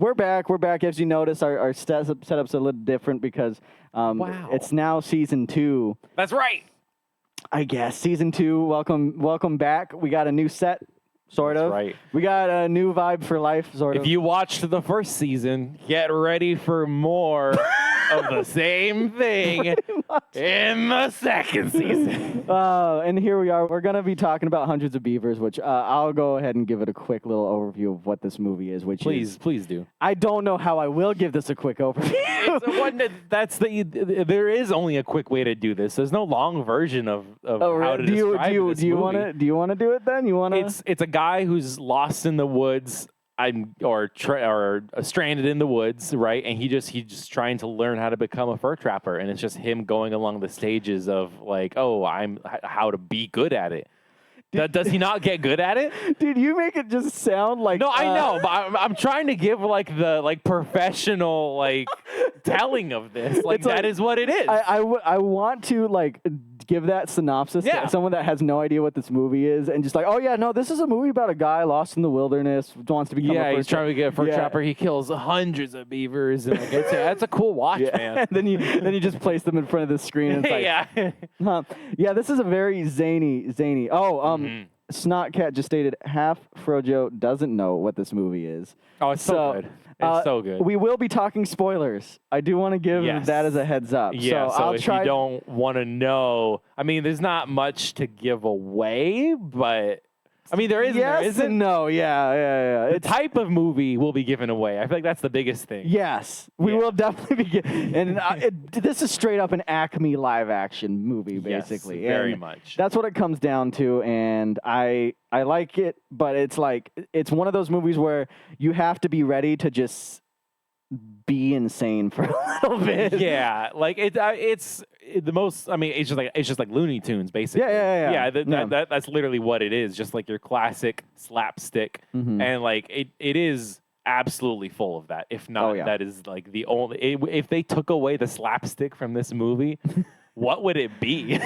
We're back. We're back. As you notice, our setup's a little different because it's now season 2. That's right. I guess season 2. Welcome back. We got a new set, sort That's of. right. We got a new vibe for life, sort of. If you watched the first season, get ready for more of the same thing in the second season. And here we are. We're gonna be talking about Hundreds of Beavers, which I'll go ahead and give it a quick little overview of what this movie is. Which Please do. I don't know how I will give this a quick overview. There is only a quick way to do this. There's no long version of how to describe this do you movie. Do you want to do it then? You want to? It's a guy who's lost in the woods. Or stranded in the woods, right? And he's just trying to learn how to become a fur trapper, and it's just him going along the stages of like, how to be good at it. Does he not get good at it? Dude, you make it just sound like... No, I know, but I'm trying to give the professional telling of this. That is what it is. I want to give that synopsis to someone that has no idea what this movie is, and just this is a movie about a guy lost in the wilderness, wants to become a fur he's trying to get a fur trapper. He kills hundreds of beavers, and that's a cool watch, man. And then you just place them in front of the screen, and it's this is a very zany. Snotcat just stated half Frojo doesn't know what this movie is. Oh, it's so good. It's so good. We will be talking spoilers. I do want to give that as a heads up. Yeah, so if you don't want to know, there's not much to give away, but there is. Yes there isn't. And no, yeah. The type of movie will be given away. I feel like that's the biggest thing. Yes, we will definitely be and this is straight up an Acme live action movie, basically. Yes, very much. That's what it comes down to, and I like it, but it's one of those movies where you have to be ready to just be insane for a little bit. Yeah, it's the most. It's just like Looney Tunes, basically. Yeah. That's literally what it is. Just like your classic slapstick, and it is absolutely full of that. If not, that is the only. If they took away the slapstick from this movie, what would it be?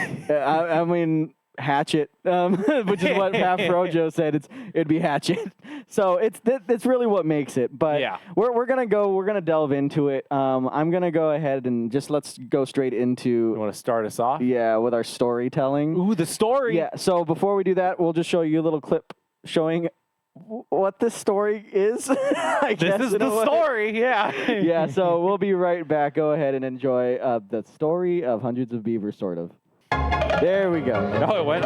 Hatchet, which is what Pat Frojo said. It'd be Hatchet. So it's really what makes it. But we're gonna delve into it. I'm gonna go ahead and let's go straight into. You want to start us off? Yeah, with our storytelling. Ooh, the story. Yeah. So before we do that, we'll just show you a little clip showing what this story is. This is the story. Yeah. Yeah. So we'll be right back. Go ahead and enjoy the story of Hundreds of Beavers, sort of. There we go. Oh, it went.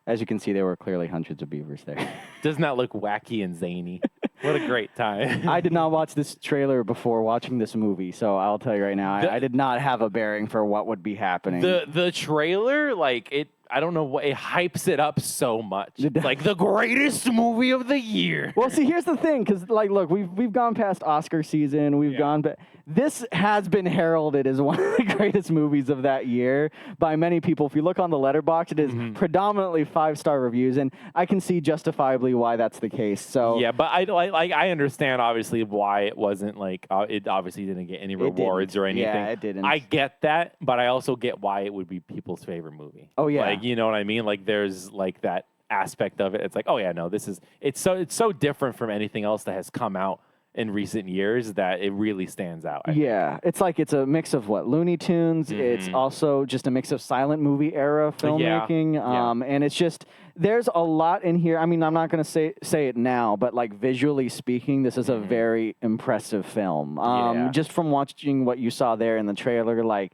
As you can see, there were clearly hundreds of beavers there. Doesn't that look wacky and zany? What a great time. I did not watch this trailer before watching this movie, so I'll tell you right now, I did not have a bearing for what would be happening. The trailer, I don't know what, it hypes it up so much. It's like the greatest movie of the year. Well, see, here's the thing, because look, we've gone past Oscar season. We've gone, but this has been heralded as one of the greatest movies of that year by many people. If you look on the Letterboxd, it is predominantly 5-star reviews, and I can see justifiably why that's the case. So yeah, but I understand obviously why it wasn't it obviously didn't get any rewards or anything. Yeah, it didn't. I get that, but I also get why it would be people's favorite movie. Oh yeah. You know what I mean? There's that aspect of it. It's it's so different from anything else that has come out in recent years that it really stands out. Yeah, it's like it's a mix of what Looney Tunes. It's also just a mix of silent movie era filmmaking, and it's just there's a lot in here. I mean, I'm not going to say it now, but like visually speaking, this is a very impressive film. Just from watching what you saw there in the trailer, like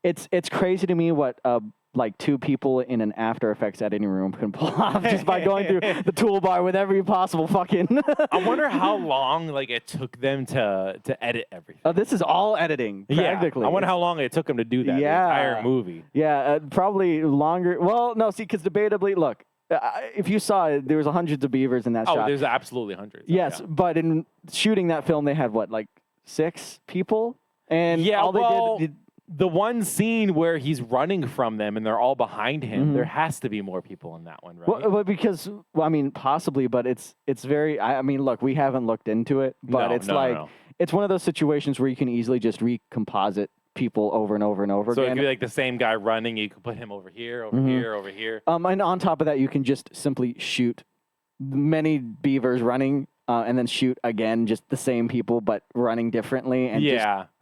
it's crazy to me what like two people in an After Effects editing room can pull off just by going through the toolbar with every possible fucking. I wonder how long like it took them to edit everything. Oh, this is all editing practically. I wonder how long it took them to do that. The entire movie. Yeah, probably longer. Well, no, see, because debatably, look, if you saw it, there was hundreds of beavers in that shot. Oh, there's absolutely hundreds. Yes, but in shooting that film, they had what, like 6 people, and all they did. The one scene where he's running from them and they're all behind him, there has to be more people in that one, right? Well, because, I mean, possibly, but it's very, I mean, look, we haven't looked into it, but it's one of those situations where you can easily just recomposite people over and over and over again. So it could be like like the same guy running, you could put him over here, over here, over here. And on top of that, you can just simply shoot many beavers running and then shoot again, just the same people, but running differently, and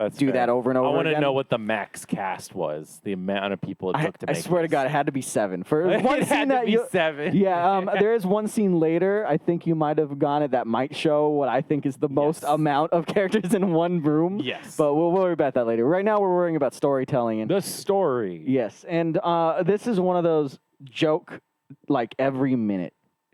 that's do that over and over again. I want to know what the max cast was, the amount of people it took to make I swear to God, it had to be 7. For one scene that 7. Yeah, there is one scene later, I think you might have gone it, that might show what I think is the most amount of characters in one room. Yes. But we'll worry about that later. Right now, we're worrying about storytelling. And the story. Yes, and this is one of those joke, like, every minute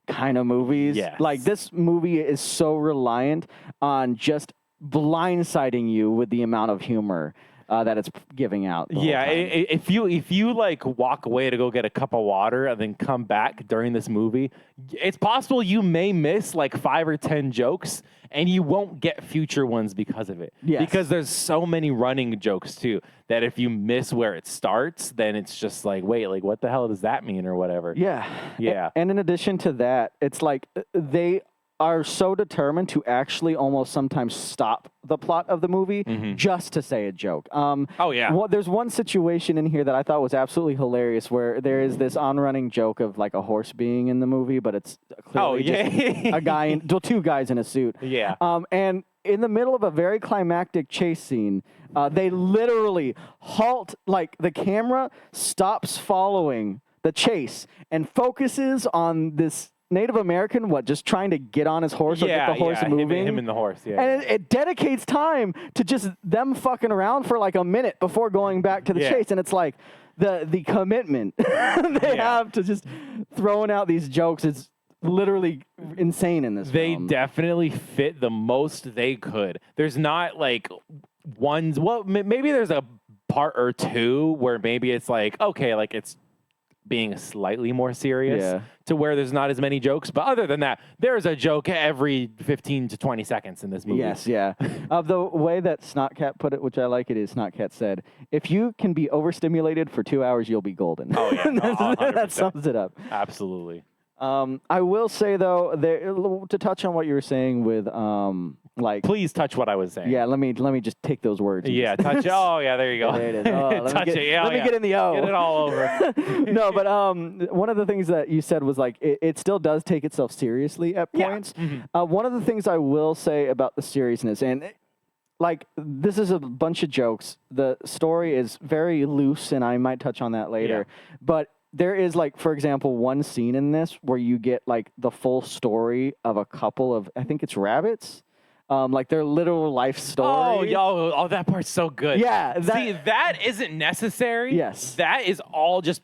kind of movies. Yes. Like, this movie is so reliant on just blindsiding you with the amount of humor that it's giving out. If you like walk away to go get a cup of water and then come back during this movie, it's possible you may miss like 5 or 10 jokes and you won't get future ones because of it. Yes. Because there's so many running jokes too that if you miss where it starts, then it's just like, wait, like what the hell does that mean or whatever? Yeah. And in addition to that, it's like they are so determined to actually almost sometimes stop the plot of the movie just to say a joke. There's one situation in here that I thought was absolutely hilarious where there is this on-running joke of like a horse being in the movie, but it's clearly just a guy, 2 guys in a suit. Yeah. And in the middle of a very climactic chase scene, they literally halt, like the camera stops following the chase and focuses on this Native American, just trying to get on his horse or get the horse moving? Him and the horse, And it dedicates time to just them fucking around for like a minute before going back to the chase. And it's like the commitment they have to just throwing out these jokes is literally insane in this film. They definitely fit the most they could. There's not like ones, maybe there's a part or two where maybe it's like, okay, like it's being slightly more serious to where there's not as many jokes. But other than that, there's a joke every 15 to 20 seconds in this movie. Yes, yeah. The way that Snotcat put it, which I like it, is Snotcat said, if you can be overstimulated for 2 hours, you'll be golden. Oh, yeah. That sums it up. Absolutely. I will say, though, to touch on what you were saying with, like... Please touch what I was saying. Yeah, let me just take those words. Yeah, touch it. Oh, yeah, there you go. There it is. Oh, touch it. Yeah, let me get in the O. Get it all over. No, but one of the things that you said was, like, it still does take itself seriously at points. One of the things I will say about the seriousness, and... like, this is a bunch of jokes. The story is very loose, and I might touch on that later. But there is, like, for example, one scene in this where you get, like, the full story of a couple of, I think it's rabbits. Like, their literal life story. Oh, that part's so good. Yeah. See, that isn't necessary. Yes. That is all just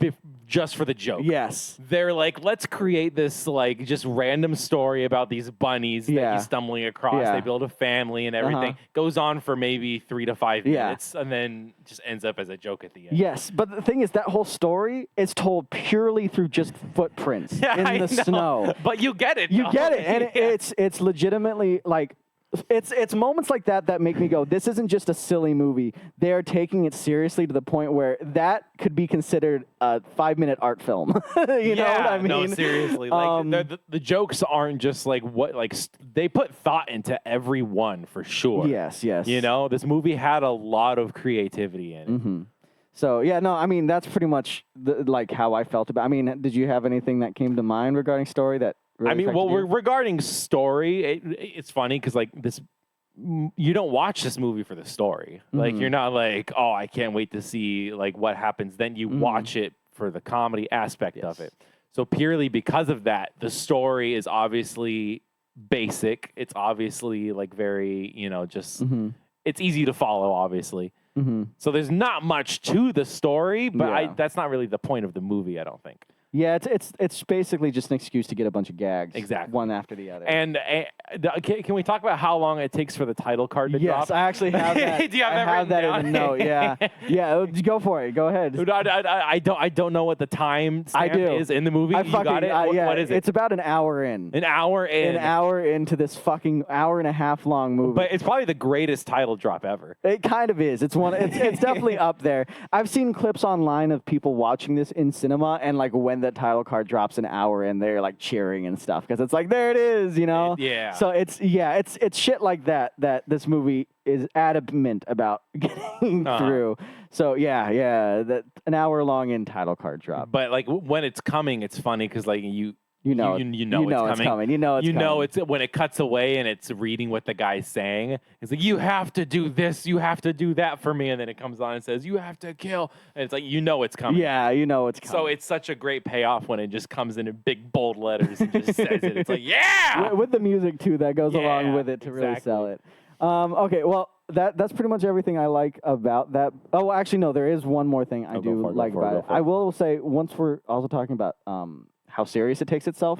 for the joke. Yes. They're like, let's create this, like, just random story about these bunnies that he's stumbling across. They build a family and everything. Goes on for maybe 3 to 5 minutes and then just ends up as a joke at the end. Yes, but the thing is, that whole story is told purely through just footprints in the snow. But you get it. You get it, and it's legitimately, like, it's moments like that make me go, this isn't just a silly movie. They're taking it seriously to the point where that could be considered a 5-minute art film. You know what I mean? No, seriously. Like the jokes aren't just like they put thought into every one for sure. Yes. You know, this movie had a lot of creativity in it. So, yeah, no, I mean, that's pretty much like how I felt about it. I mean, did you have anything that came to mind regarding story that really I mean, affected you? regarding story, it's funny because like this, you don't watch this movie for the story. Like you're not like, oh, I can't wait to see like what happens. Then you watch it for the comedy aspect of it. So purely because of that, the story is obviously basic. It's obviously like very, just it's easy to follow, obviously. So there's not much to the story, but that's not really the point of the movie, I don't think. Yeah, it's basically just an excuse to get a bunch of gags, exactly, one after the other. And can we talk about how long it takes for the title card to drop? Yes, I actually have that. Do you have I have that in the note. Yeah, yeah. Go for it. Go ahead. I don't know what the time stamp is in the movie. You got it? What is it? It's about an hour in. An hour in. An hour into this fucking hour and a half long movie. But it's probably the greatest title drop ever. It kind of is. It's It's definitely up there. I've seen clips online of people watching this in cinema, and like when the title card drops an hour in, they're like cheering and stuff because it's like there it is, Yeah. So it's shit like that this movie is adamant about getting through. So that an hour long in title card drop. But like when it's coming, it's funny because like you know it's coming. You know it's when it cuts away and it's reading what the guy's saying. It's like, you have to do this, you have to do that for me, and then it comes on and says, you have to kill, and it's like it's coming. Yeah, it's coming. So it's such a great payoff when it just comes in big bold letters and just says it. It's like, yeah, with the music too that goes along with it to really sell it. Okay, well. That's pretty much everything I like about that. Oh, actually, no, there is one more thing I do like about it. I will say, once we're also talking about how serious it takes itself,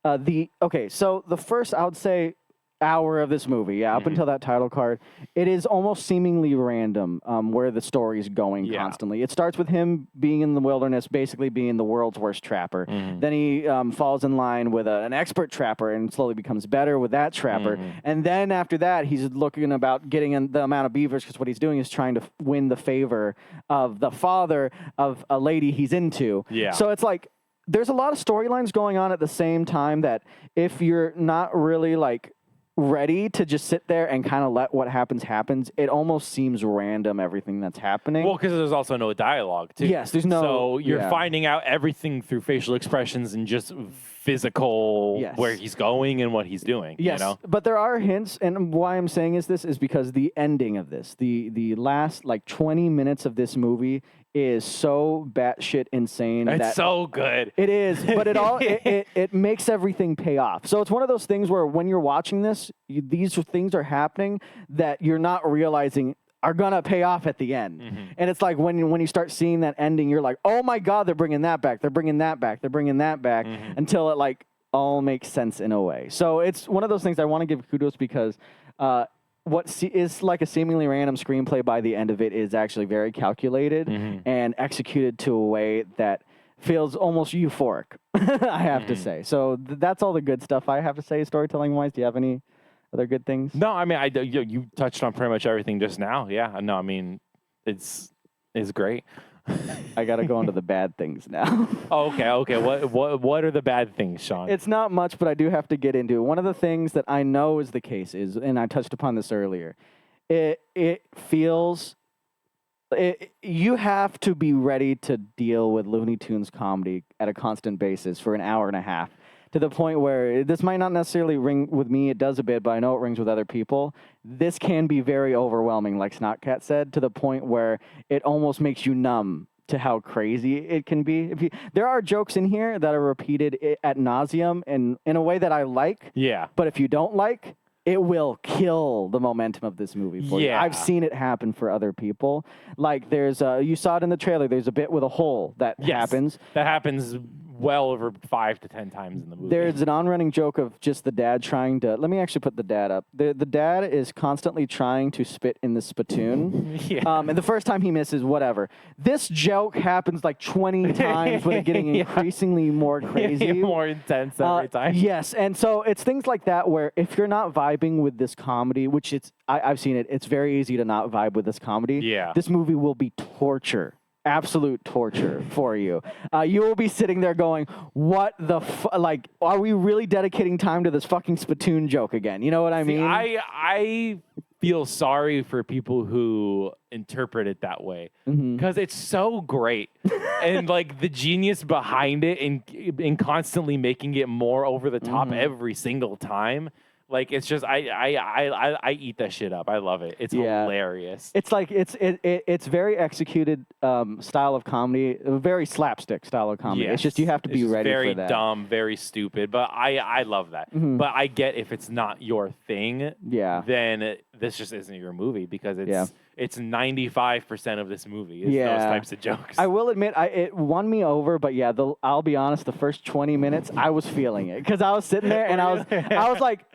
so the first, I would say, hour of this movie, up until that title card, it is almost seemingly random where the story is going constantly. It starts with him being in the wilderness, basically being the world's worst trapper. Then he falls in line with an expert trapper and slowly becomes better with that trapper. And then after that, he's looking about getting in the amount of beavers because what he's doing is trying to win the favor of the father of a lady he's into. Yeah. So it's like there's a lot of storylines going on at the same time that if you're not really like ready to just sit there and kind of let what happens, it almost seems random, everything that's happening. Well, because there's also no dialogue, too. Yes, there's no... So you're finding out everything through facial expressions and just physical, where he's going and what he's doing. Yes, but there are hints, and why I'm saying this is because the ending of this, the last, 20 minutes of this movie is so batshit insane. It's so good. It is, but it makes everything pay off. So it's one of those things where when you're watching this, these things are happening that you're not realizing are gonna pay off at the end. And it's like when you start seeing that ending, you're like, oh my god, they're bringing that back, they're bringing that back, they're bringing that back, until it all makes sense in a way. So it's one of those things I want to give kudos because what is like a seemingly random screenplay by the end of it is actually very calculated and executed to a way that feels almost euphoric, I have to say. So that's all the good stuff I have to say storytelling-wise. Do you have any other good things? No, I mean, you touched on pretty much everything just now. Yeah, no, I mean, it's great. I got to go into the bad things now. Okay. What are the bad things, Sean? It's not much, but I do have to get into it. One of the things that I know is the case is, and I touched upon this earlier, it feels... you have to be ready to deal with Looney Tunes comedy at a constant basis for an hour and a half, to the point where this might not necessarily ring with me. It does a bit, but I know it rings with other people. This can be very overwhelming, like Snotcat said, to the point where it almost makes you numb to how crazy it can be. There are jokes in here that are repeated ad nauseum and in a way that I like. Yeah. But if you don't like, it will kill the momentum of this movie for you. I've seen it happen for other people. Like there's you saw it in the trailer. There's a bit with a hole that happens. That happens well over 5 to 10 times in the movie. There's an on-running joke of just the dad trying to... Let me actually put the dad up. The dad is constantly trying to spit in the spittoon. And the first time he misses, whatever. This joke happens 20 times with it getting increasingly more crazy. More intense every time. Yes, and so it's things like that where if you're not vibing with this comedy, which I've seen it, it's very easy to not vibe with this comedy. Yeah. This movie will be torture. Absolute torture for you. You will be sitting there going, what the are we really dedicating time to this fucking spittoon joke again? You know what I mean? I feel sorry for people who interpret it that way because it's so great. And like the genius behind it and constantly making it more over the top every single time. Like it's just I eat that shit up. I love it. It's hilarious. It's like it's very executed style of comedy, a very slapstick style of comedy. Yes. It's just you have to be ready for that. Very that. dumb, very stupid, but I love that. But I get if it's not your thing, then this just isn't your movie because it's 95% of this movie is those types of jokes. I will admit it won me over, but I'll be honest, the first 20 minutes I was feeling it because I was sitting there and I was like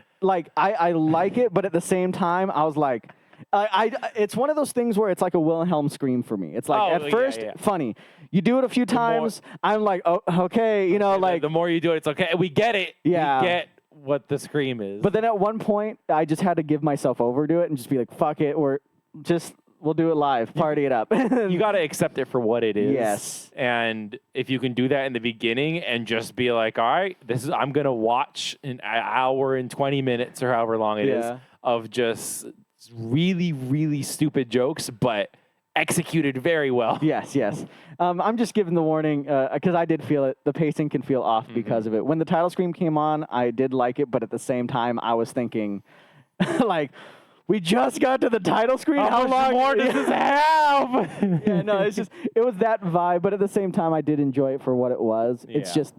I like it, but at the same time, I was like, it's one of those things where it's like a Wilhelm scream for me. It's like at first funny, you do it a few times, I'm like, oh, okay, you know, like the more you do it, it's okay. We get it. Yeah, we get what the scream is. But then at one point, I just had to give myself over to it and just be like, fuck it, we'll do it live, party it up. You got to accept it for what it is. Yes. And if you can do that in the beginning and just be like, all right, I'm going to watch an hour and 20 minutes or however long it is of just really, really stupid jokes, but executed very well. Yes. I'm just giving the warning because I did feel it. The pacing can feel off because of it. When the title screen came on, I did like it, but at the same time, I was thinking, like, we just got to the title screen. How long more does this have? It was that vibe, but at the same time, I did enjoy it for what it was. Yeah. It's just,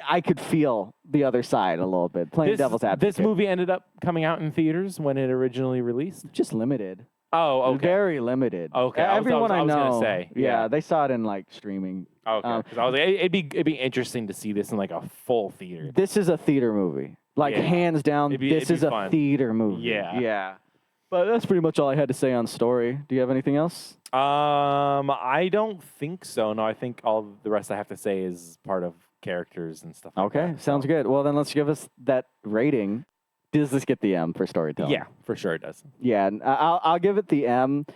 I could feel the other side a little bit, playing devil's advocate. This movie ended up coming out in theaters when it originally released? Just limited. Oh, okay. Very limited. Okay. Everyone I know. I was gonna say. Yeah, they saw it in like streaming. Okay. Because I was like, it'd be interesting to see this in like a full theater. This is a theater movie. Like, hands down, this is a theater movie. Yeah. But that's pretty much all I had to say on story. Do you have anything else? I don't think so. No, I think all the rest I have to say is part of characters and stuff like that. Okay, sounds good. Well, then let's give us that rating. Does this get the M for storytelling? Yeah, for sure it does. Yeah, I'll give it the M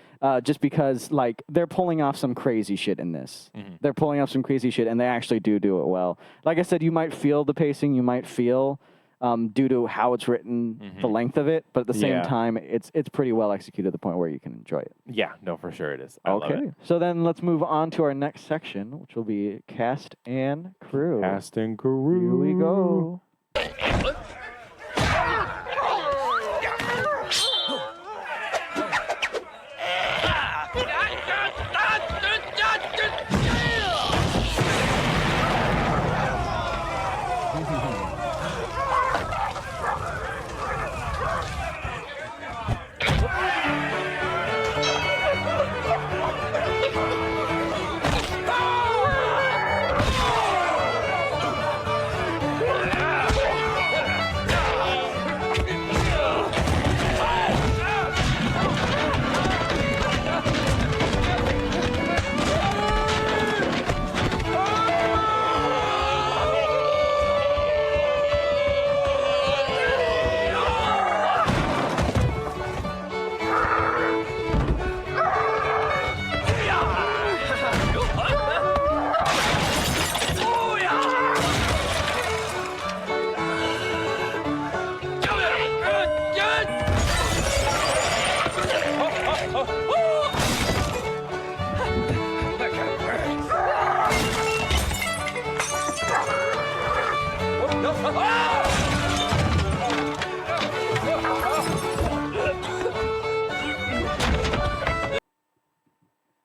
just because, like, they're pulling off some crazy shit in this. They're pulling off some crazy shit, and they actually do it well. Like I said, you might feel the pacing, you might feel due to how it's written, the length of it, but at the same time, it's pretty well executed to the point where you can enjoy it. Yeah, no, for sure it is. I love it. So then let's move on to our next section, which will be cast and crew. Cast and crew. Here we go.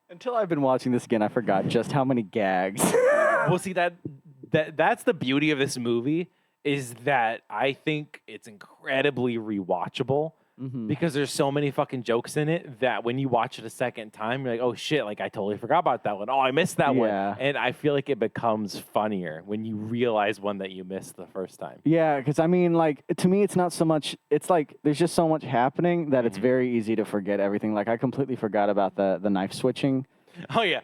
Until I've been watching this again, I forgot just how many gags. Well, see, that's the beauty of this movie is that I think it's incredibly rewatchable because there's so many fucking jokes in it that when you watch it a second time, you're like, oh shit, like I totally forgot about that one. Oh, I missed that one. And I feel like it becomes funnier when you realize one that you missed the first time. Yeah, because I mean, like, to me, it's not so much, it's like there's just so much happening that it's very easy to forget everything. Like, I completely forgot about the knife switching. Oh, yeah.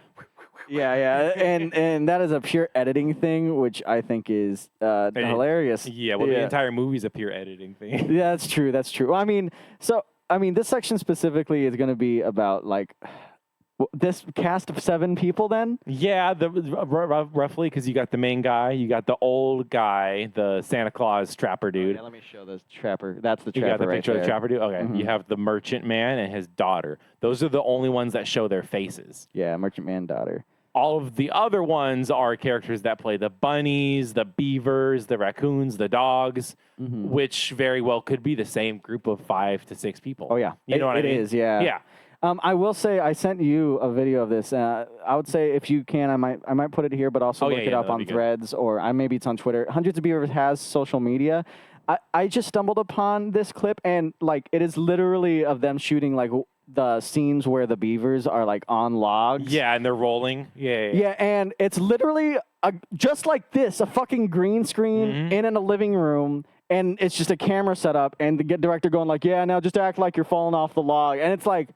Yeah. And that is a pure editing thing, which I think is hilarious. Yeah, well, the entire movie's a pure editing thing. Yeah, that's true. Well, I mean, this section specifically is going to be about, like, This cast of 7 people then? Yeah, roughly, because you got the main guy, you got the old guy, the Santa Claus trapper dude. Yeah, let me show this trapper. That's the You trapper got the right picture there. of the trapper dude? Okay. You have the merchant man and his daughter. Those are the only ones that show their faces. Yeah, merchant man daughter. All of the other ones are characters that play the bunnies, the beavers, the raccoons, the dogs, which very well could be the same group of 5 to 6 people. Oh yeah, You know what I mean? It is, yeah. Yeah. I will say I sent you a video of this. I would say if you can, I might put it here, but also look it up on Threads or maybe it's on Twitter. Hundreds of Beavers has social media. I just stumbled upon this clip and like it is literally of them shooting like the scenes where the beavers are like on logs. Yeah, and they're rolling. Yeah, and it's literally just like this, a fucking green screen in a living room. And it's just a camera set up and the director going like, yeah, now just act like you're falling off the log. And it's like,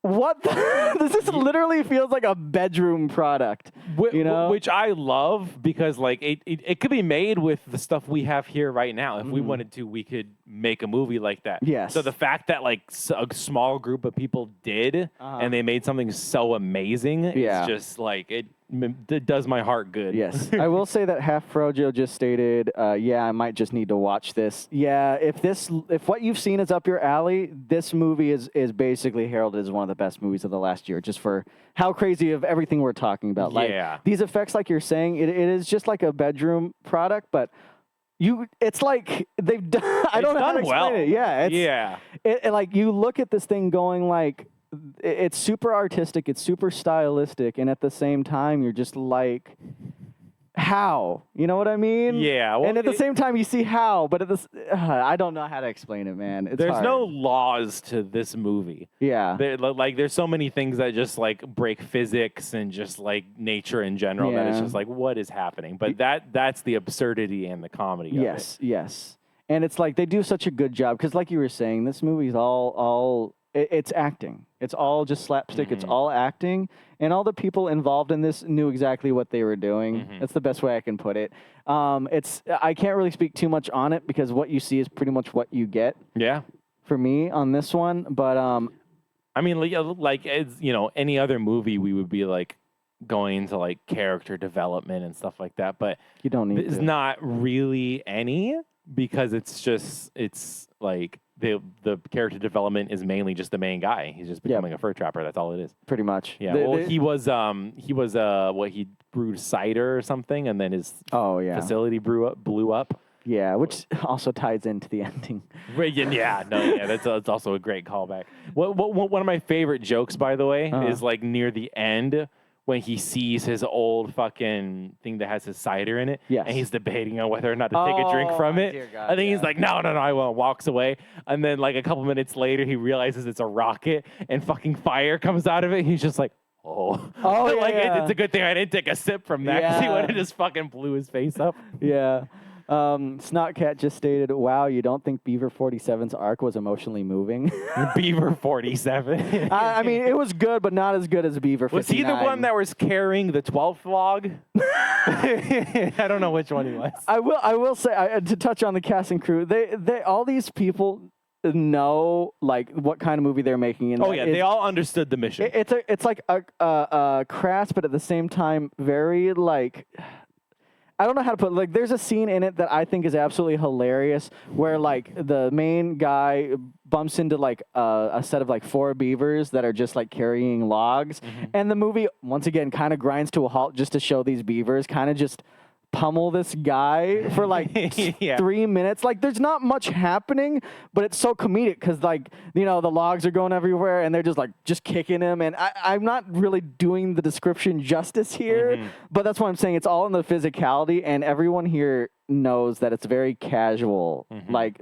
what? This literally feels like a bedroom product, you know? Which I love because like it could be made with the stuff we have here right now. If we wanted to, we could make a movie like that. Yes. So the fact that like a small group of people did and they made something so amazing is just like it does my heart good. Yes. I will say that Half Frojo just stated, yeah, I might just need to watch this. Yeah, if what you've seen is up your alley, this movie is basically heralded as one of the best movies of the last year, just for how crazy of everything we're talking about. Like these effects, like you're saying, it is just like a bedroom product, but it's like they've done, I don't know how to explain it. Yeah. Like you look at this thing going like, it's super artistic, it's super stylistic, and at the same time, you're just like, how? You know what I mean? Yeah. Well, and at the same time, you see how, but I don't know how to explain it, man. It's there's hard. no laws to this movie. Yeah. There's so many things that just like break physics and just like nature in general that it's just like, what is happening? But that's the absurdity and the comedy of it. Yes. And it's like they do such a good job because, like you were saying, this movie's all it's acting. It's all just slapstick. It's all acting. And all the people involved in this knew exactly what they were doing. That's the best way I can put it. I can't really speak too much on it because what you see is pretty much what you get. Yeah. For me on this one. But I mean, like it's, any other movie, we would be like going into like character development and stuff like that. But you don't need there's not really any because it's like the character development is mainly just the main guy. He's just becoming a fur trapper. That's all it is. Pretty much. Yeah. He was he brewed cider or something, and then his facility blew up. Yeah, which also ties into the ending. That's also a great callback. One of my favorite jokes, by the way, is like near the end when he sees his old fucking thing that has his cider in it, and he's debating on whether or not to take a drink from it. Dear God, I think he's like, no, I won't. Walks away, and then like a couple minutes later, he realizes it's a rocket, and fucking fire comes out of it. He's just like, it's a good thing I didn't take a sip from that because he would have just fucking blew his face up. Yeah. Snotcat just stated, wow, you don't think Beaver 47's arc was emotionally moving? Beaver 47? I mean, it was good, but not as good as Beaver 59. Was he the one that was carrying the 12th log? I don't know which one he was. I will say, to touch on the cast and crew, they all these people know like what kind of movie they're making. And they all understood the mission. It's like a crass, but at the same time, very like... I don't know how to put it. Like, there's a scene in it that I think is absolutely hilarious where, like, the main guy bumps into, like, a set of, like, 4 beavers that are just, like, carrying logs. And the movie, once again, kind of grinds to a halt just to show these beavers kind of just pummel this guy for, like, 3 minutes. Like, there's not much happening, but it's so comedic because, like, the logs are going everywhere and they're just, like, just kicking him. And I'm not really doing the description justice here, but that's what I'm saying. It's all in the physicality, and everyone here knows that it's very casual. Like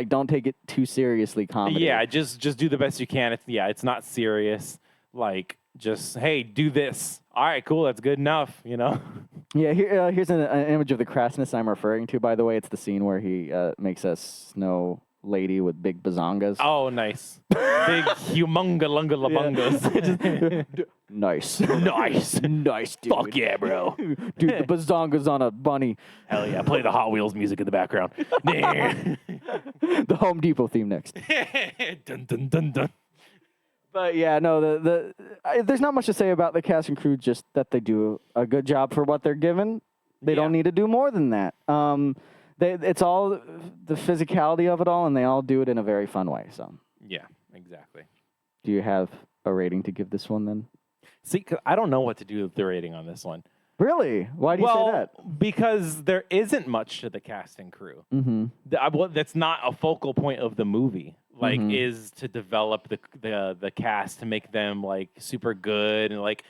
don't take it too seriously comedy. Yeah, just do the best you can. It's not serious. Like, just, hey, do this. All right, cool. That's good enough, Yeah, here's an image of the crassness I'm referring to, by the way. It's the scene where he makes a snow lady with big bazongas. Oh, nice. Big humunga-lunga-labungas. Nice. Nice, dude. Fuck yeah, bro. Dude, the bazonga's on a bunny. Hell yeah. Play the Hot Wheels music in the background. The Home Depot theme next. Dun, dun, dun, dun. But yeah, no, there's not much to say about the cast and crew, just that they do a good job for what they're given. They don't need to do more than that. It's all the physicality of it all, and they all do it in a very fun way. So Yeah, exactly. do you have a rating to give this one then? See, 'cause I don't know what to do with the rating on this one. Really? Why do you say that? Because there isn't much to the cast and crew. Mm-hmm. That's not a focal point of the movie. Like, is to develop the cast to make them like super good and like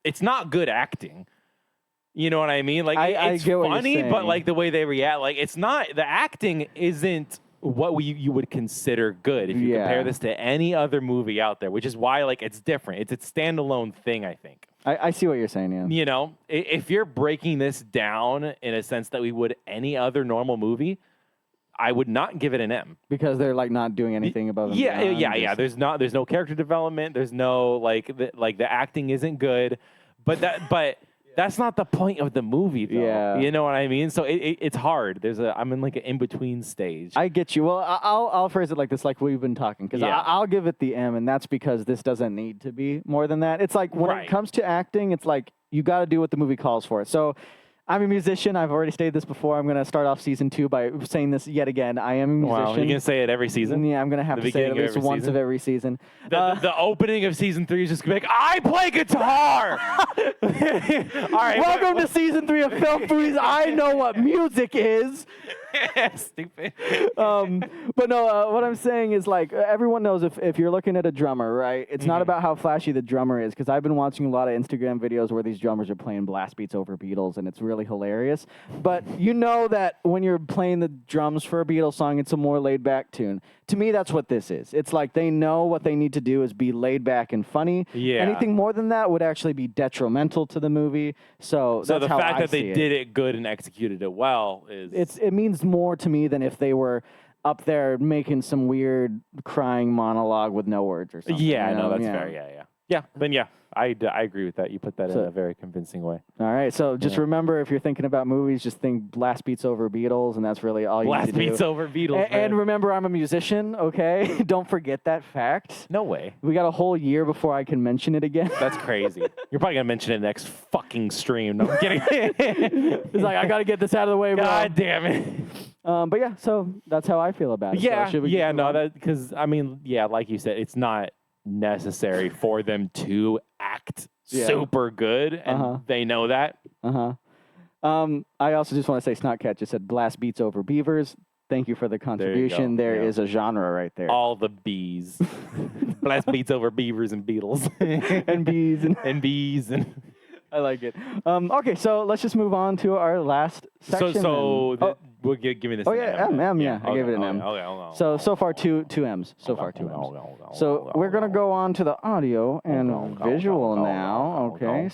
it's not good acting. You know what I mean? Like it's get what you're funny, but saying. like the way they react, like it's not the acting isn't what you would consider good if you compare this to any other movie out there, which is why like it's different. It's a standalone thing, I think. I see what you're saying, yeah. You know, if you're breaking this down in a sense that we would any other normal movie, I would not give it an M. Because they're like not doing anything above and beyond. There's no character development. There's no the acting isn't good, but that's not the point of the movie, though. Yeah. You know what I mean? So it's hard. I'm in like an in-between stage. I get you. Well, I'll phrase it like this, like we've been talking, because I'll give it the M, and that's because this doesn't need to be more than that. It's like when it comes to acting, it's like you got to do what the movie calls for. So I'm a musician. I've already stated this before. I'm going to start off season 2 by saying this yet again. I am a musician. Wow, you're going to say it every season? Yeah, I'm going to have to say it at least once of every season. The opening of season 3 is just going to be like, I play guitar! All right. Welcome to season 3 of Film Foodies. I know what music is. Stupid. But no, what I'm saying is like everyone knows if you're looking at a drummer, right? It's not about how flashy the drummer is, because I've been watching a lot of Instagram videos where these drummers are playing blast beats over Beatles, and it's really hilarious. But you know that when you're playing the drums for a Beatles song, it's a more laid back tune. To me, that's what this is. It's like they know what they need to do is be laid back and funny. Yeah. Anything more than that would actually be detrimental to the movie. So that's the how fact I that they see did it good and executed it well is it means more to me than if they were up there making some weird crying monologue with no words or something. Yeah, no, that's fair. Yeah. Then I agree with that. You put that in a very convincing way. All right, so just remember, if you're thinking about movies, just think blast beats over Beatles, and that's really all you need to do. Blast beats over Beatles. And remember, I'm a musician, okay? Don't forget that fact. No way. We got a whole year before I can mention it again. That's crazy. You're probably going to mention it next fucking stream. No, I'm kidding. It's like, I got to get this out of the way, bro. God damn it. But yeah, so that's how I feel about it. Yeah, so because, I mean, like you said, it's not necessary for them to act super good, and they know that. I also just want to say, Snotcat just said blast beats over Beavers. Thank you for the contribution. There is a genre right there. All the bees. Blast beats over Beavers and Beatles. And bees. And bees. And I like it. Okay, so let's just move on to our last section. We'll give me this. Oh yeah, M. Yeah, I gave it an M. Okay. So far two M's. So far 2 M's. So we're gonna go on to the audio and visual now. Okay.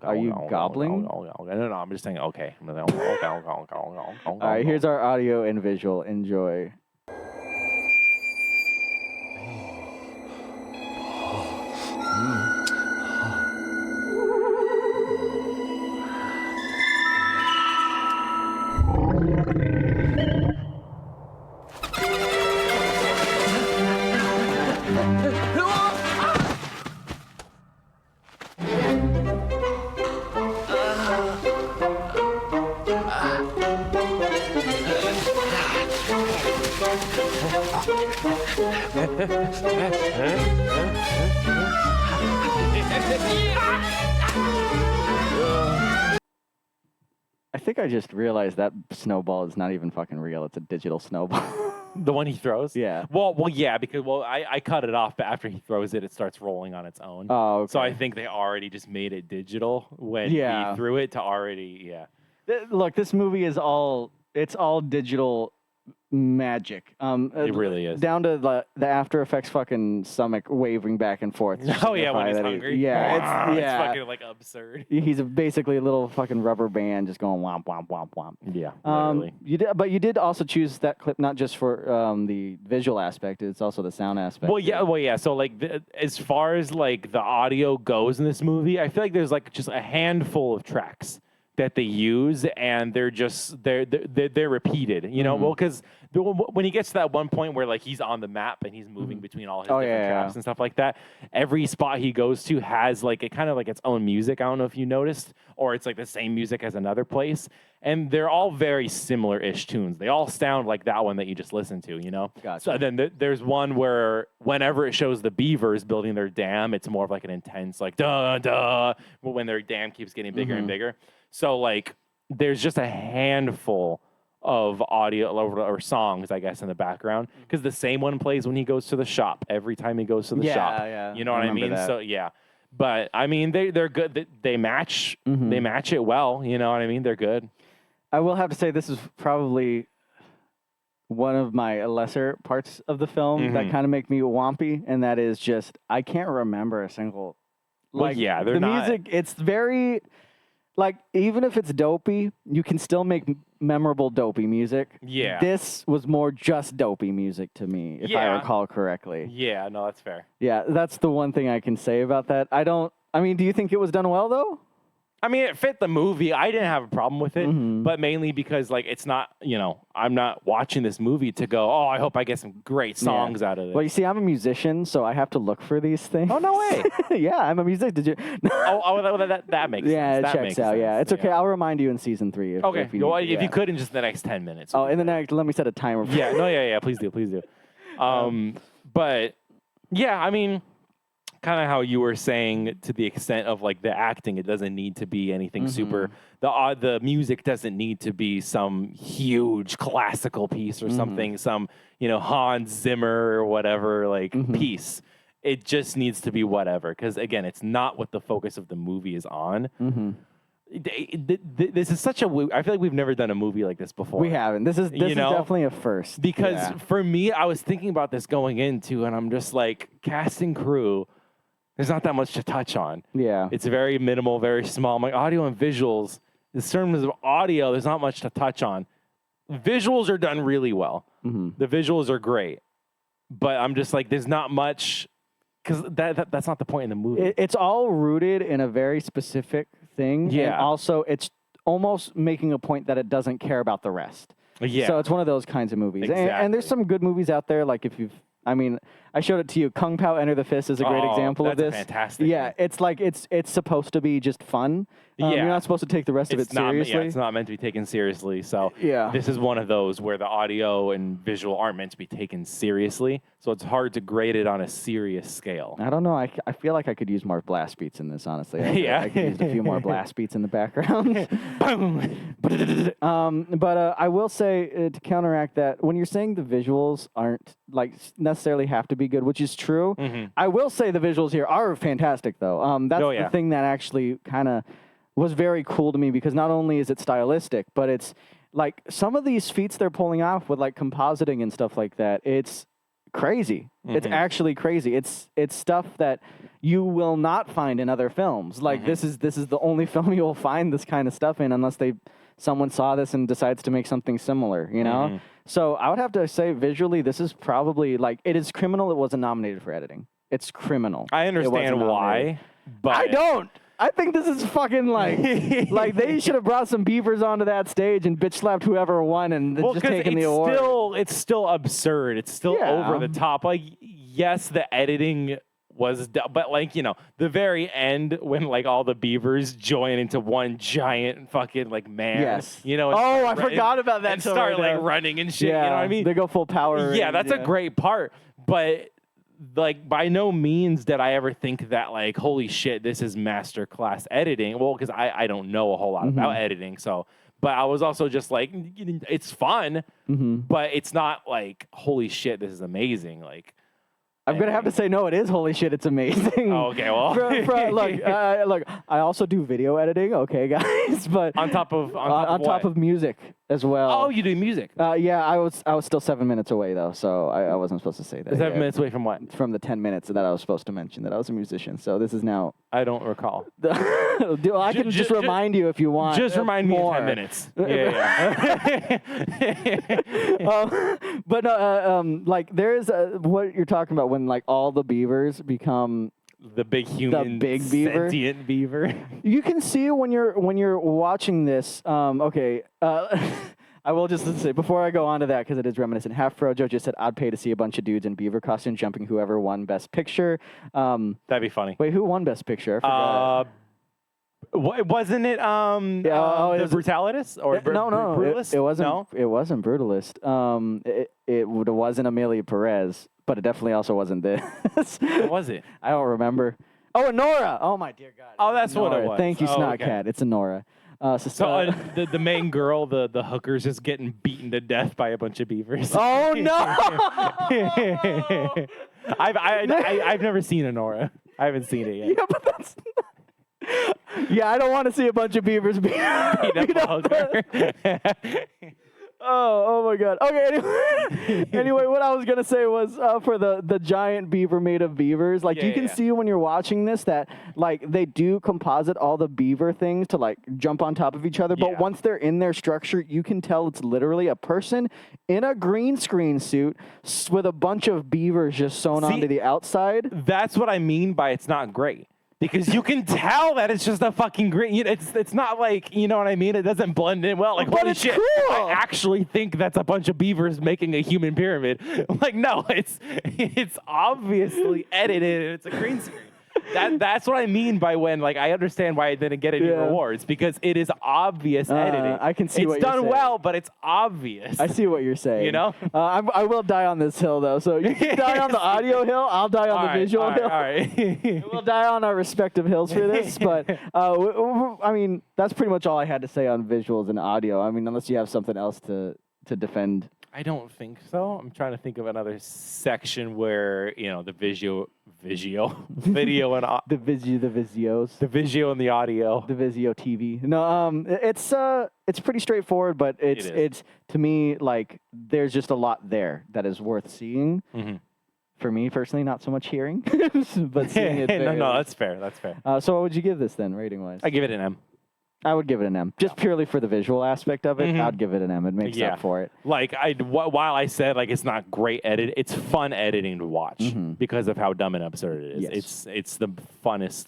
Are you gobbling? No, I'm just saying. Okay. All right. Here's our audio and visual. Enjoy. I think I just realized that snowball is not even fucking real. It's a digital snowball. The one he throws? Yeah. Well, yeah, because I cut it off, but after he throws it, it starts rolling on its own. Oh, okay. So I think they already just made it digital when he threw it to already, Look, this movie is all digital magic. It really is. Down to the After Effects fucking stomach waving back and forth. Oh yeah, when he's hungry. It's fucking like absurd. He's basically a little fucking rubber band just going womp womp womp womp. Yeah, literally. You did also choose that clip not just for the visual aspect; it's also the sound aspect. Well, yeah. So like, as far as like the audio goes in this movie, I feel like there's like just a handful of tracks that they use, and they're repeated, you know. Well, because when he gets to that one point where like he's on the map and he's moving between all his different traps and stuff like that, every spot he goes to has like it kind of like its own music. I don't know if you noticed, or it's like the same music as another place, and they're all very similar-ish tunes. They all sound like that one that you just listened to, you know. Gotcha. So then there's one where whenever it shows the Beavers building their dam, it's more of like an intense like duh duh when their dam keeps getting bigger and bigger. So, like, there's just a handful of audio or songs, I guess, in the background. Because the same one plays when he goes to the shop. Every time he goes to the shop. Yeah. You know what I mean? That. So, yeah. But, I mean, they're good. They match. They match it well. You know what I mean? They're good. I will have to say this is probably one of my lesser parts of the film that kind of make me wompy. And that is just, I can't remember a single... Like, well, yeah, they're not... music, it's very... Like, even if it's dopey, you can still make memorable dopey music. Yeah. This was more just dopey music to me, if I recall correctly. Yeah, no, that's fair. Yeah, that's the one thing I can say about that. I mean, do you think it was done well, though? I mean, it fit the movie. I didn't have a problem with it, but mainly because, like, it's not, you know, I'm not watching this movie to go, oh, I hope I get some great songs out of it. Well, you see, I'm a musician, so I have to look for these things. Oh, no way. Yeah, I'm a musician. Did you? That makes sense. Yeah, it that checks makes out. sense. Yeah, it's okay. I'll remind you in season 3. If you could in just the next 10 minutes. Oh, in the next, let me set a timer. Yeah. Please do. But, yeah, I mean... kind of how you were saying, to the extent of like the acting, it doesn't need to be anything super. The music doesn't need to be some huge classical piece or something, some Hans Zimmer or whatever piece. It just needs to be whatever, because again, it's not what the focus of the movie is on. This is such a. I feel like we've never done a movie like this before. We haven't. This is definitely a first. Because for me, I was thinking about this going into, and I'm just like, cast and crew. There's not that much to touch on. Yeah. It's very minimal, very small. My audio and visuals, in terms of audio, there's not much to touch on. Visuals are done really well. The visuals are great. But I'm just like, there's not much, because that's not the point in the movie. It's all rooted in a very specific thing. Yeah. And also, it's almost making a point that it doesn't care about the rest. Yeah. So it's one of those kinds of movies. Exactly. And there's some good movies out there, like if you've... I mean, I showed it to you. Kung Pao Enter the Fist is a great example of this. Fantastic. Yeah, it's like it's supposed to be just fun. You're not supposed to take the rest of it seriously. It's not meant to be taken seriously. So Yeah. this is one of those where the audio and visual aren't meant to be taken seriously. So it's hard to grade it on a serious scale. I don't know. I feel like I could use more blast beats in this, honestly. I could use a few more blast beats in the background. But I will say, to counteract that, when you're saying the visuals aren't like necessarily have to be good, which is true, I will say the visuals here are fantastic, though. That's the thing that actually kind of was very cool to me, because not only is it stylistic, but it's like some of these feats they're pulling off with like compositing and stuff like that. It's crazy. It's actually crazy. It's stuff that you will not find in other films. Like this is the only film you will find this kind of stuff in, unless someone saw this and decides to make something similar, you know? So I would have to say visually, this is probably like, it is criminal it wasn't nominated for editing. It's criminal. I understand why, but I don't. I think this is fucking like they should have brought some Beavers onto that stage and bitch slapped whoever won and just taken the award. It's still absurd. It's still over the top. Like, yes, the editing was, but like, the very end when like all the Beavers join into one giant fucking like man. Yes. I forgot about that. And start like running and shit. Yeah, you know what I mean? They go full power. Yeah, that's a great part, but. Like, by no means did I ever think that, like, holy shit, this is masterclass editing. Well, because I don't know a whole lot about editing, so. But I was also just like, it's fun, but it's not like, holy shit, this is amazing. Like, I'm going to have to say, no, it is holy shit, it's amazing. Oh, okay, well. Look, I also do video editing, okay, guys, but... On top of music as well. Oh, you do music? Yeah, I was still 7 minutes away, though, so I wasn't supposed to say that. 7 minutes away from what? From the 10 minutes that I was supposed to mention that I was a musician, so this is now... I don't recall. I can just remind you if you want. Just remind me in 10 minutes. Yeah. But like, there is what you're talking about when like all the Beavers become The big human, big beaver? sentient beaver. You can see when you're watching this. Okay. I will just say before I go on to that, because it is reminiscent. Half Frojo just said, "I'd pay to see a bunch of dudes in beaver costumes jumping whoever won Best Picture." That'd be funny. Wait, who won Best Picture? I forgot. Wasn't it the Brutalis or no, Brutalist? It wasn't. No? It wasn't Brutalist. It wasn't Amelia Perez, but it definitely also wasn't this. What was it? I don't remember. Oh, Nora. Oh my dear God. Oh, that's what it was. Thank you, Snot okay. Cat. It's a Nora. The main girl, the hooker's just getting beaten to death by a bunch of beavers. Oh no! I've never seen Honora. I haven't seen it yet. Yeah, but that's. Yeah, I don't want to see a bunch of beavers beat up a hooker. Oh my God. Okay. Anyway, what I was gonna say was for the giant beaver made of beavers. Like you can see when you're watching this that like they do composite all the beaver things to like jump on top of each other. But once they're in their structure, you can tell it's literally a person in a green screen suit with a bunch of beavers just sewn onto the outside. That's what I mean by it's not great. Because you can tell that it's just a fucking green. It's not like, you know what I mean? It doesn't blend in well. Like, but holy it's shit, cool. I actually think that's a bunch of beavers making a human pyramid. Like, no, it's obviously edited and it's a green screen. That's what I mean by when, like, I understand why I didn't get any rewards, because it is obvious editing. I can see what you're saying. It's done well, but it's obvious. I see what you're saying. You know? I will die on this hill, though. So you can die on the audio hill. I'll die on the visual hill. All right. We'll die on our respective hills for this. But, I mean, that's pretty much all I had to say on visuals and audio. I mean, unless you have something else to defend. I don't think so. I'm trying to think of another section where, you know, the video and the Vizios. The visual and the audio. The Vizio TV. No, it's pretty straightforward, but it's to me like there's just a lot there that is worth seeing. Mm-hmm. For me personally, not so much hearing, but seeing it. No, that's fair. That's fair. So what would you give this then, rating wise? I give it an M. I would give it an M, just purely for the visual aspect of it. Mm-hmm. I'd give it an M. It makes up for it. Like while I said like it's not great edit, it's fun editing to watch because of how dumb and absurd it is. Yes. It's the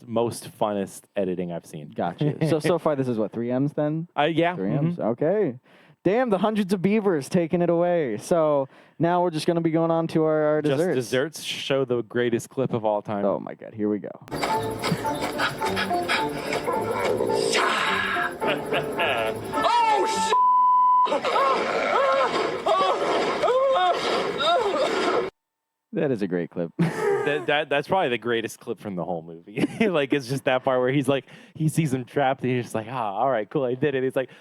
most funnest editing I've seen. Gotcha. so far this is what, 3 M's then? Yeah. 3 M's. Okay. Damn, the hundreds of beavers taking it away. So now we're just going to be going on to our desserts. Just desserts show the greatest clip of all time. Oh my God, here we go. Oh, shit! That is a great clip. That's probably the greatest clip from the whole movie. Like, it's just that part where he's like, he sees him trapped, and he's just like, all right, cool, I did it. He's like,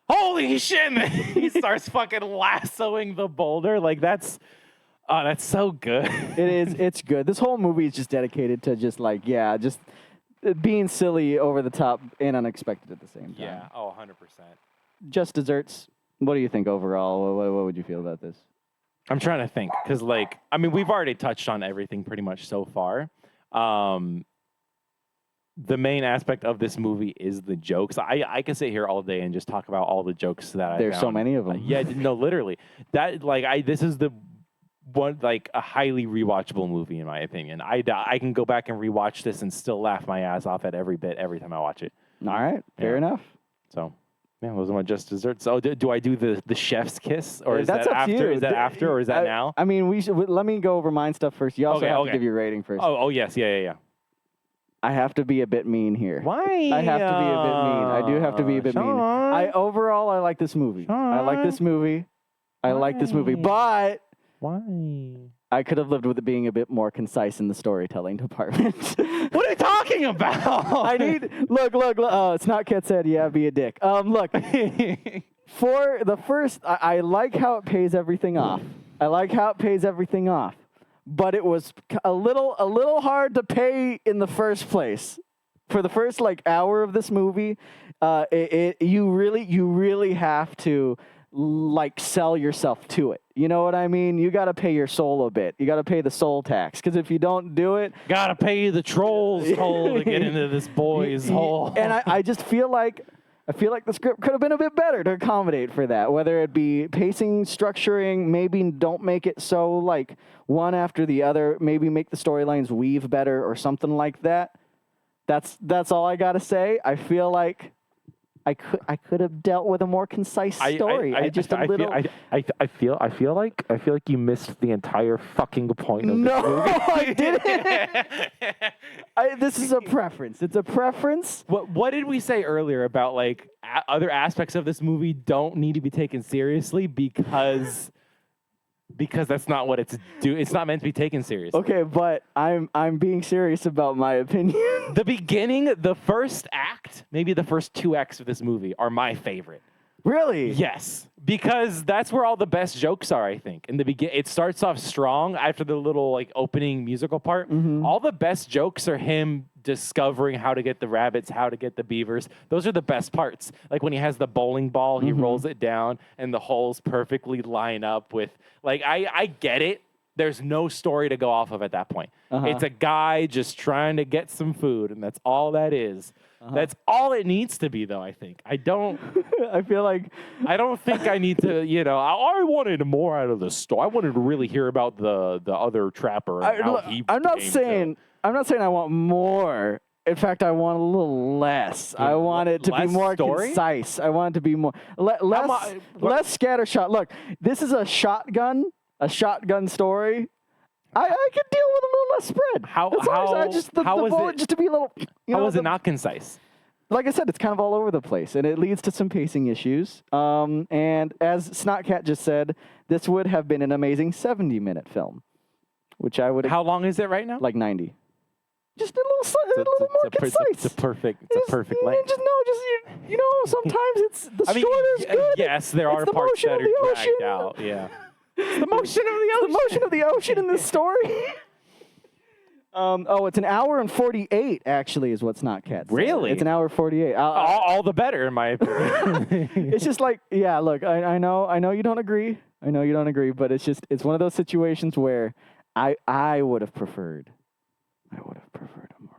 holy shit! And then he starts fucking lassoing the boulder. Like, that's so good. It's good. This whole movie is just dedicated to just like, just being silly, over the top, and unexpected at the same time. Yeah, 100%. Just desserts. What do you think overall? What would you feel about this? I'm trying to think, because, like, I mean, we've already touched on everything pretty much so far. The main aspect of this movie is the jokes. I can sit here all day and just talk about all the jokes that There's so many of them. No, literally. That, like, this is the one, like, a highly rewatchable movie, in my opinion. I can go back and rewatch this and still laugh my ass off at every time I watch it. All right, fair enough. So, yeah, those are my just desserts. So, do I do the chef's kiss, or is That's that up to after? you. Is that after, or is that now? I mean, let me go over mine stuff first. You also have to give your rating first. Oh, yes, yeah. I have to be a bit mean here. Why? I have to be a bit mean. I do have to be a bit mean. Overall, I like this movie. I like this movie. But why? I could have lived with it being a bit more concise in the storytelling department. What are you talking about? Look. It's not Ket said, yeah, be a dick. Look, for the first, I like how it pays everything off. But it was a little hard to pay in the first place. For the first like hour of this movie, you really have to like sell yourself to it. You know what I mean? You got to pay your soul a bit. You got to pay the soul tax, because if you don't do it, gotta pay the trolls toll to get into this boy's hole. And I just feel like I feel like the script could have been a bit better to accommodate for that, whether it be pacing, structuring, maybe don't make it so like one after the other, maybe make the storylines weave better or something like that. That's all I got to say. I feel like I could have dealt with a more concise story. I feel like you missed the entire fucking point of this movie. I didn't. This is a preference. It's a preference. What did we say earlier about like other aspects of this movie don't need to be taken seriously because that's not what it's not meant to be taken seriously. Okay, but I'm being serious about my opinion. The beginning, the first act, maybe the first 2 acts of this movie are my favorite. Really? Yes, because that's where all the best jokes are, I think. In the it starts off strong after the little like opening musical part. Mm-hmm. All the best jokes are him discovering how to get the rabbits, how to get the beavers. Those are the best parts. Like when he has the bowling ball, he rolls it down and the holes perfectly line up with like I get it. There's no story to go off of at that point. It's a guy just trying to get some food, and that's all that is. That's all it needs to be, though, I think. I don't think I need to, I wanted more out of the story. I wanted to really hear about the other trapper and how he I'm not saying I want more. In fact, I want a little less. I want it to be more concise. I want it to be more less scattershot. Look, this is a shotgun story. I could deal with a little less spread. How was just to be a little. How was it not concise? Like I said, it's kind of all over the place, and it leads to some pacing issues. And as Snotcat just said, this would have been an amazing 70-minute film, which I would. How long is it right now? Like 90. Just a little more concise. It's a perfect length. Sometimes it's the shorter is good. Yes, there are parts that are dragged out. Yeah. It's the motion of the ocean. The motion of the ocean in this story. It's an hour and 48, actually, is what Snotcat said. Really? It's an hour 48. All the better, in my opinion. It's just like, yeah, look, I know you don't agree. But it's one of those situations where I would have preferred a more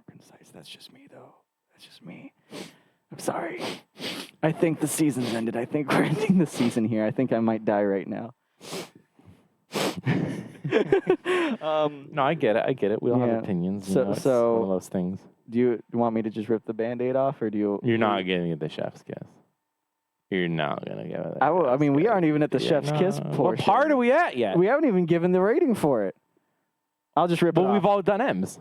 concise. That's just me, though. That's just me. I'm sorry. I think the season's ended. I think we're ending the season here. I think I might die right now. No, I get it. We all have opinions. It's one of those things. Do you want me to just rip the Band-Aid off, or do you? You're not getting the chef's kiss. You're not gonna give it. I mean, we aren't even at the chef's kiss portion. What part are we at yet? We haven't even given the rating for it. I'll just rip it off. But we've all done M's.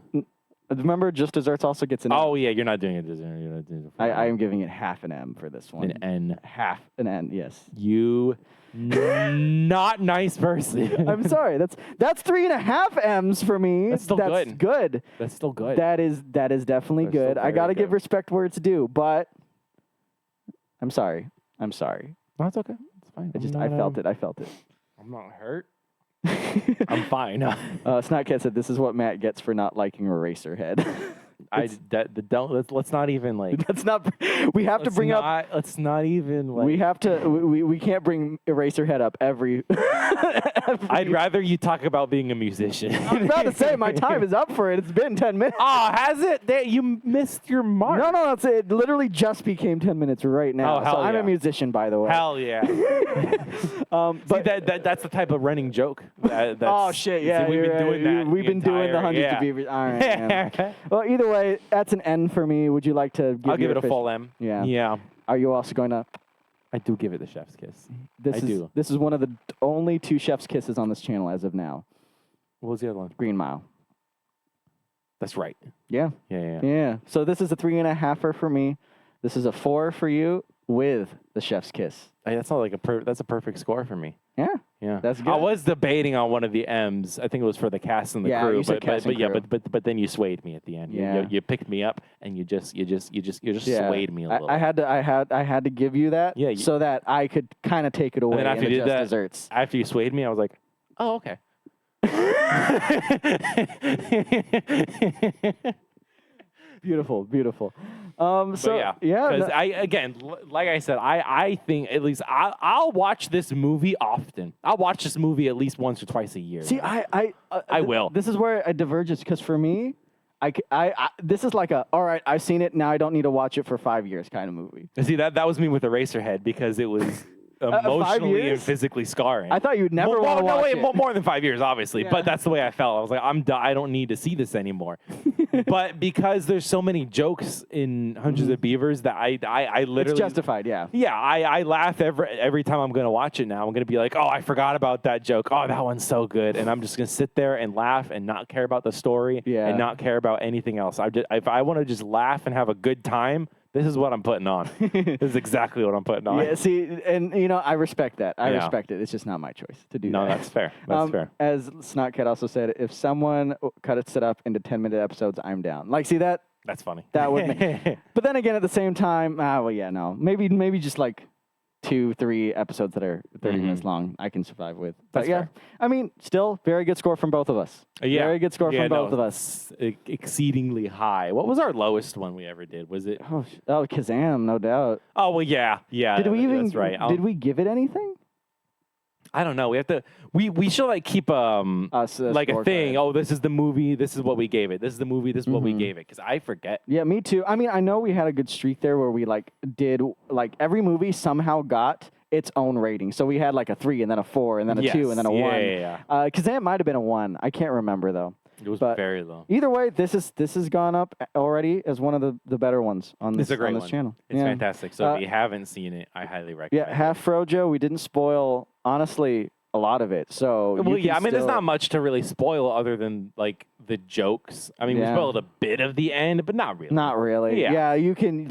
Remember, Just Desserts also gets an M. Oh, yeah, you're not doing a dessert. You're not doing I am giving it half an M for this one. An N. Half an N, yes. You not nice person. I'm sorry. That's 3.5 M's for me. That's still good. That's still good. That is definitely good. I got to give respect where it's due, but I'm sorry. No, it's okay. It's fine. I felt it. I'm not hurt. I'm fine. Snotcat said this is what Matt gets for not liking Eraserhead. Let's not even like. That's not. We have to bring up. Let's not even like. We have to. We can't bring Eraserhead up every. I'd rather you talk about being a musician. I was about to say my time is up for it. It's been 10 minutes. Oh, has it? You missed your mark. No. It literally just became 10 minutes right now. Oh, hell I'm a musician, by the way. Hell yeah. But that's the type of running joke. Oh shit! Yeah, we've been doing that. We've been doing the Hundreds of Beavers. All right. Yeah. Well, either way, that's an N for me. Would you like to? I'll give it a full M. Yeah. Yeah. Are you also going to? I do give it the chef's kiss. This is one of the only 2 chef's kisses on this channel as of now. What was the other one? Green Mile. That's right. Yeah. Yeah. So this is a 3.5 for me. This is a 4 for you with the chef's kiss. Hey, that's not like that's a perfect score for me. Yeah. That's good. I was debating on one of the M's. I think it was for the cast and the crew. You said cast and crew. But then you swayed me at the end. Yeah. You picked me up and you just swayed me a little. I had to give you that so that I could kind of take it away. And then after you did that, desserts. After you swayed me, I was like, oh, okay. Beautiful. Because like I said, I think at least I'll watch this movie often. I'll watch this movie at least once or twice a year. See, I will. This is where I diverge, because for me, this is like all right, I've seen it, now I don't need to watch it for 5 years kind of movie. See, that was me with Eraserhead because it was emotionally and years? physically scarring. I thought you'd never want to watch it. More than 5 years, obviously. Yeah. But that's the way I felt. I was like, I don't need to see this anymore. But because there's so many jokes in Hundreds of Beavers that I literally... It's justified, yeah. Yeah, I laugh every time I'm going to watch it now. I'm going to be like, oh, I forgot about that joke. Oh, that one's so good. And I'm just going to sit there and laugh and not care about the story and not care about anything else. If I want to just laugh and have a good time, this is what I'm putting on. This is exactly what I'm putting on. Yeah, see, and I respect that. I respect it. It's just not my choice to do that. No, that's fair. That's fair. As Snotcat also said, if someone cuts it up into 10-minute episodes, I'm down. Like, see that? That's funny. That would make... But then again, at the same time, no. Maybe just like 2-3 episodes that are 30 minutes long, I can survive with. But That's yeah, fair. I mean, still, very good score from both of us. Very good score from both of us. Exceedingly high. What was our lowest one we ever did? Was it? Oh, Kazam, no doubt. Oh, well, yeah. Did we even... That's right. Did we give it anything? I don't know. We have to. We should like keep like a thing. Oh, this is the movie. This is what we gave it. This is the movie. This is what we gave it. Because I forget. Yeah, me too. I mean, I know we had a good streak there where we did every movie somehow got its own rating. So we had like a 3 and then a 4 and then a 2 and then a 1. Yeah. Kazam might have been a 1. I can't remember though. It was very low. Either way, this has gone up already as one of the better ones on this channel. It's fantastic. So if you haven't seen it, I highly recommend. Yeah, Half Frojo. We didn't spoil honestly a lot of it. So well, yeah. I mean, there's not much to really spoil other than like the jokes. I mean, we spoiled a bit of the end, but not really. Not really. Yeah, you can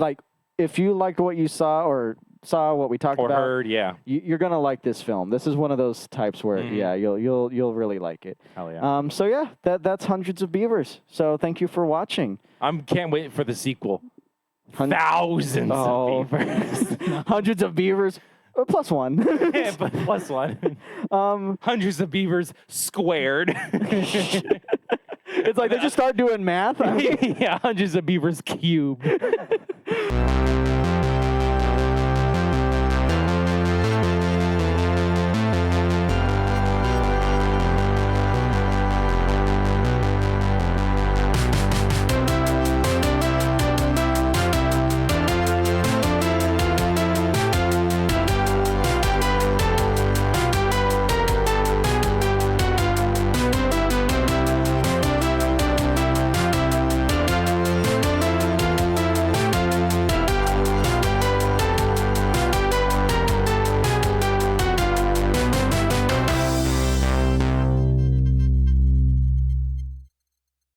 if you liked what you saw or saw what we talked about or heard, you're gonna like this film. This is one of those types where you'll really like it. Hell yeah. So yeah, that's Hundreds of Beavers. So thank you for watching. Can't wait for the sequel. Thousands of beavers. Hundreds of Beavers. Plus 1. Yeah, but plus 1. Hundreds of beavers squared. It's like they just start doing math. Yeah, hundreds of beavers cubed.